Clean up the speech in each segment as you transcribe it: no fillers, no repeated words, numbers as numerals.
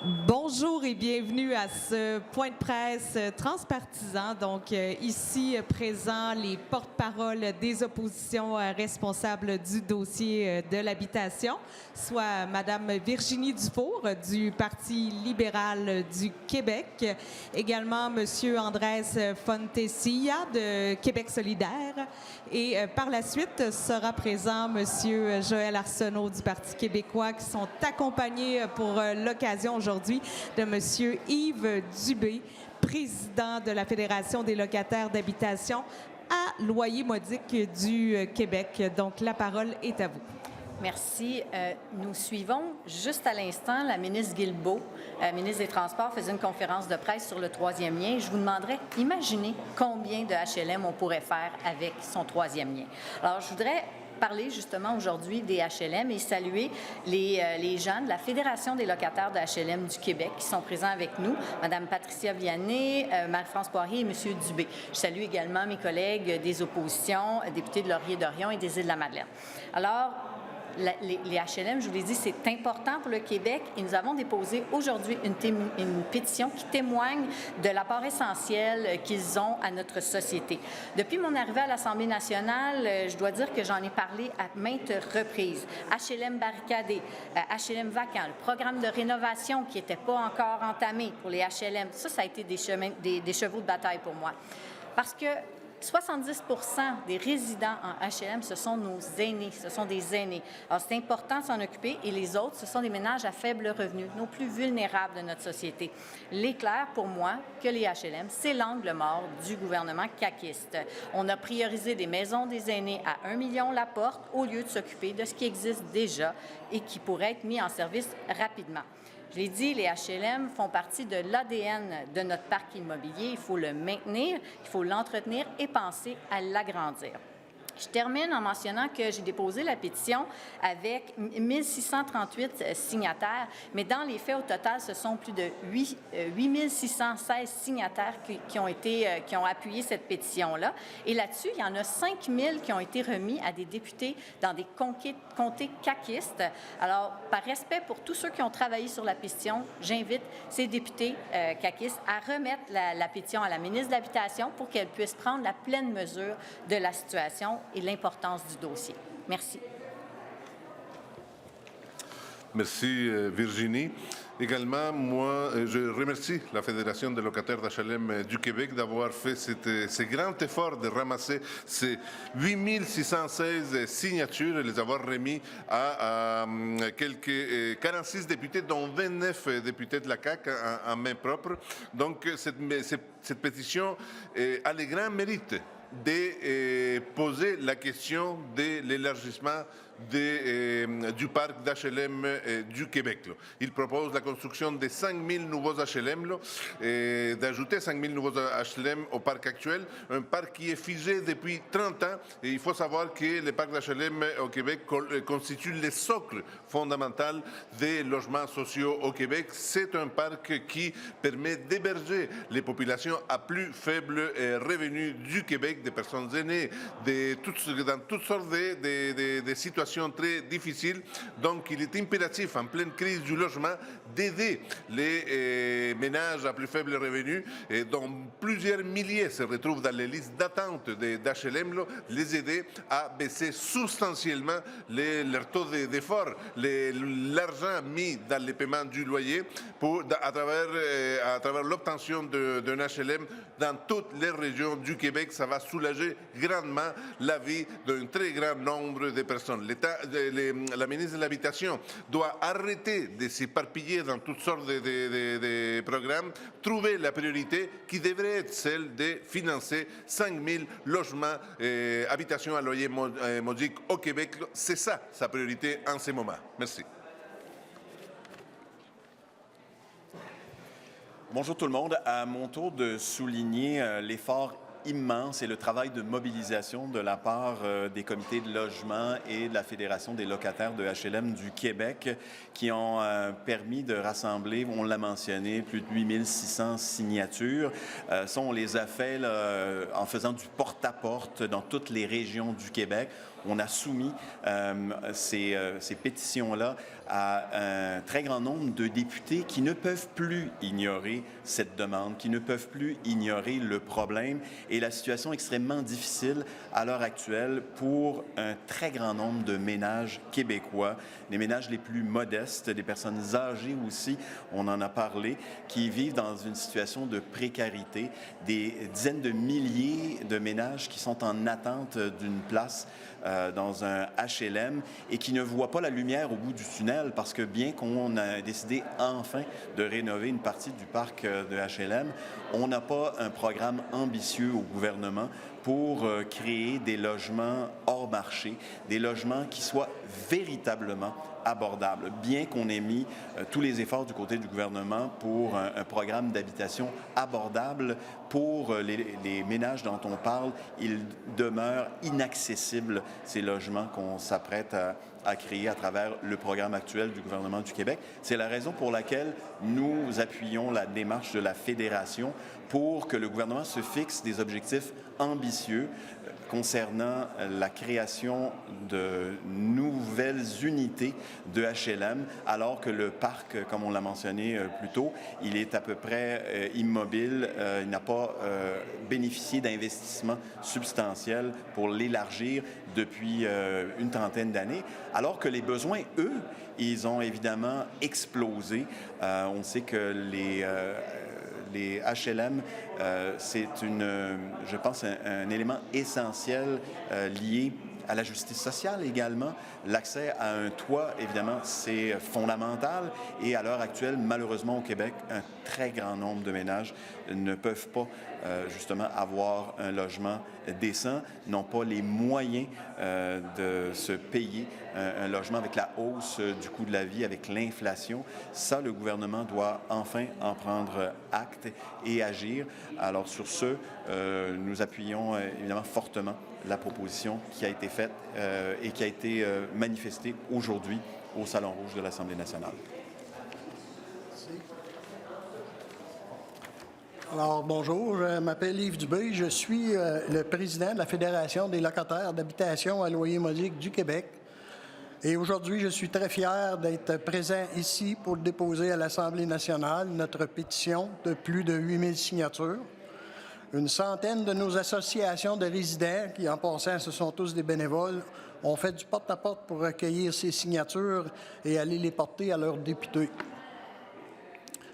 Bonjour et bienvenue à ce point de presse transpartisan. Donc, ici présents les porte-paroles des oppositions responsables du dossier de l'habitation, soit Madame Virginie Dufour du Parti libéral du Québec, également Monsieur Andrés Fontecilla de Québec solidaire et par la suite sera présent Monsieur Joël Arsenault du Parti québécois qui sont accompagnés pour l'occasion aujourd'hui de M. Yves Dubé, président de la Fédération des locataires d'habitation à loyer modique du Québec. Donc, la parole est à vous. Merci. Nous suivons juste à l'instant la ministre Guilbeault, ministre des Transports, faisait une conférence de presse sur le troisième lien. Je vous demanderais, imaginez combien de HLM on pourrait faire avec son troisième lien. Alors, je voudrais parler justement aujourd'hui des HLM et saluer les gens de la Fédération des locataires de HLM du Québec qui sont présents avec nous, Mme Patricia Vianney, Marie-France Poirier et M. Dubé. Je salue également mes collègues des oppositions, députés de Laurier-Dorion et des Îles-de-la-Madeleine. Alors, les HLM, je vous l'ai dit, c'est important pour le Québec et nous avons déposé aujourd'hui une pétition qui témoigne de l'apport essentiel qu'ils ont à notre société. Depuis mon arrivée à l'Assemblée nationale, je dois dire que j'en ai parlé à maintes reprises. HLM barricadés, HLM vacants, le programme de rénovation qui n'était pas encore entamé pour les HLM, ça a été des chevaux de bataille pour moi. Parce que 70 des résidents en HLM, ce sont nos aînés, ce sont des aînés. Alors, c'est important de s'en occuper et les autres, ce sont des ménages à faible revenu, nos plus vulnérables de notre société. Il est clair pour moi que les HLM, c'est l'angle mort du gouvernement caquiste. On a priorisé des maisons des aînés à 1 million la porte au lieu de s'occuper de ce qui existe déjà et qui pourrait être mis en service rapidement. Je l'ai dit, les HLM font partie de l'ADN de notre parc immobilier. Il faut le maintenir, il faut l'entretenir et penser à l'agrandir. Je termine en mentionnant que j'ai déposé la pétition avec 1638 signataires, mais dans les faits, au total, ce sont plus de 8616 signataires qui ont appuyé cette pétition-là. Et là-dessus, il y en a 5000 qui ont été remis à des députés dans des comtés caquistes. Alors, par respect pour tous ceux qui ont travaillé sur la pétition, j'invite ces députés caquistes à remettre la pétition à la ministre de l'Habitation pour qu'elle puisse prendre la pleine mesure de la situation et l'importance du dossier. Merci. Merci, Virginie. Également, moi, je remercie la Fédération des locataires d'HLM du Québec d'avoir fait ce grand effort de ramasser ces 8616 signatures et les avoir remis à quelques 46 députés, dont 29 députés de la CAQ en main propre. Donc, cette pétition a le grand mérite de poser la question de l'élargissement du parc d'HLM du Québec. Il propose la construction de 5 000 nouveaux HLM, d'ajouter 5 000 nouveaux HLM au parc actuel, un parc qui est figé depuis 30 ans. Et il faut savoir que le parc d'HLM au Québec constitue le socle fondamental des logements sociaux au Québec. C'est un parc qui permet d'héberger les populations à plus faible revenu du Québec, des personnes aînées, dans toutes sortes de situations très difficiles. Donc, il est impératif, en pleine crise du logement, d'aider les ménages à plus faible revenu, dont plusieurs milliers se retrouvent dans les listes d'attente d'HLM, les aider à baisser substantiellement leur taux d'effort, l'argent mis dans les paiements du loyer à travers l'obtention d'un HLM dans toutes les régions du Québec. Ça va soulager grandement la vie d'un très grand nombre de personnes. La ministre de l'Habitation doit arrêter de s'éparpiller dans toutes sortes de programmes, trouver la priorité qui devrait être celle de financer 5 000 logements, habitations à loyer modique au Québec. C'est ça sa priorité en ce moment. Merci. Bonjour tout le monde. À mon tour de souligner l'effort immense et le travail de mobilisation de la part des comités de logement et de la Fédération des locataires de HLM du Québec qui ont permis de rassembler, on l'a mentionné, plus de 8600 signatures. Ça, on les a fait là, en faisant du porte-à-porte dans toutes les régions du Québec. On a soumis ces pétitions-là à un très grand nombre de députés qui ne peuvent plus ignorer cette demande, qui ne peuvent plus ignorer le problème et la situation extrêmement difficile à l'heure actuelle pour un très grand nombre de ménages québécois, les ménages les plus modestes, des personnes âgées aussi, on en a parlé, qui vivent dans une situation de précarité, des dizaines de milliers de ménages qui sont en attente d'une place dans un HLM et qui ne voient pas la lumière au bout du tunnel parce que bien qu'on a décidé enfin de rénover une partie du parc de HLM, on n'a pas un programme ambitieux au gouvernement pour créer des logements hors marché, des logements qui soient véritablement abordables, bien qu'on ait mis tous les efforts du côté du gouvernement pour un programme d'habitation abordable pour les ménages dont on parle, ils demeurent inaccessibles, ces logements qu'on s'apprête à créer à travers le programme actuel du gouvernement du Québec. C'est la raison pour laquelle nous appuyons la démarche de la Fédération pour que le gouvernement se fixe des objectifs ambitieux concernant la création de nouvelles unités de HLM, alors que le parc, comme on l'a mentionné plus tôt, il est à peu près immobile, il n'a pas bénéficié d'investissements substantiels pour l'élargir depuis une trentaine d'années, alors que les besoins, eux, ils ont évidemment explosé. On sait que les HLM, c'est je pense, un élément essentiel lié à la justice sociale également. L'accès à un toit, évidemment, c'est fondamental. Et à l'heure actuelle, malheureusement, au Québec, un très grand nombre de ménages ne peuvent pas, justement, avoir un logement décent, n'ont pas les moyens de se payer un logement avec la hausse du coût de la vie, avec l'inflation. Ça, le gouvernement doit enfin en prendre acte et agir. Alors, sur ce, nous appuyons évidemment fortement la proposition qui a été faite et qui a été manifestée aujourd'hui au Salon Rouge de l'Assemblée nationale. Alors, bonjour, je m'appelle Yves Dubé, je suis le président de la Fédération des locataires d'habitation à loyer modique du Québec. Et aujourd'hui, je suis très fier d'être présent ici pour déposer à l'Assemblée nationale notre pétition de plus de 8000 signatures. Une centaine de nos associations de résidents, qui en passant, ce sont tous des bénévoles, ont fait du porte-à-porte pour recueillir ces signatures et aller les porter à leurs députés.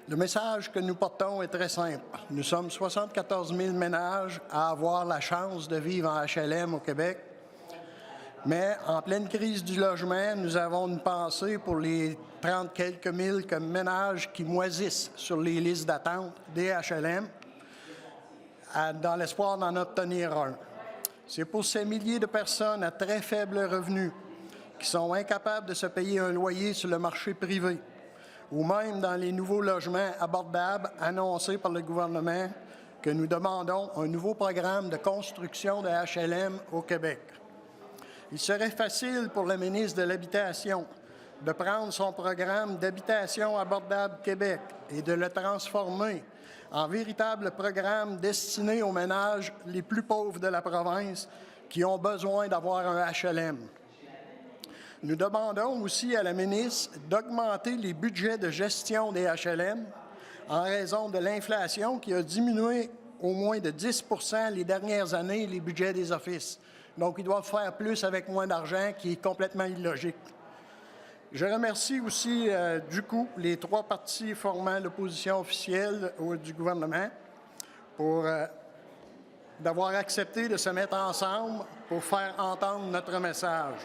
Le message que nous portons est très simple. Nous sommes 74 000 ménages à avoir la chance de vivre en HLM au Québec. Mais en pleine crise du logement, nous avons une pensée pour les 30 quelques mille ménages qui moisissent sur les listes d'attente des HLM, dans l'espoir d'en obtenir un. C'est pour ces milliers de personnes à très faible revenu qui sont incapables de se payer un loyer sur le marché privé ou même dans les nouveaux logements abordables annoncés par le gouvernement que nous demandons un nouveau programme de construction de HLM au Québec. Il serait facile pour le ministre de l'Habitation de prendre son programme d'habitation abordable Québec et de le transformer en véritable programme destiné aux ménages les plus pauvres de la province qui ont besoin d'avoir un HLM. Nous demandons aussi à la ministre d'augmenter les budgets de gestion des HLM en raison de l'inflation qui a diminué au moins de 10 % les dernières années les budgets des offices. Donc, ils doivent faire plus avec moins d'argent, qui est complètement illogique. Je remercie aussi, du coup, les trois partis formant l'opposition officielle du gouvernement pour d'avoir accepté de se mettre ensemble pour faire entendre notre message.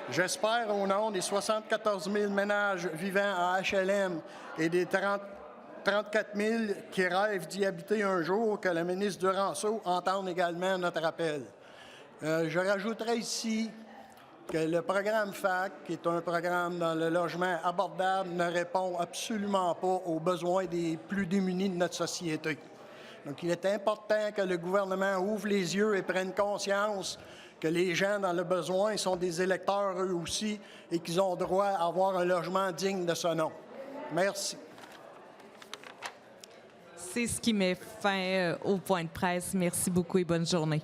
J'espère, au nom des 74 000 ménages vivant en HLM et des 34 000 qui rêvent d'y habiter un jour, que le ministre Duranceau entende également notre appel. Je rajouterai ici que le programme FAC, qui est un programme dans le logement abordable, ne répond absolument pas aux besoins des plus démunis de notre société. Donc, il est important que le gouvernement ouvre les yeux et prenne conscience que les gens dans le besoin sont des électeurs eux aussi et qu'ils ont droit à avoir un logement digne de ce nom. Merci. C'est ce qui met fin au point de presse. Merci beaucoup et bonne journée.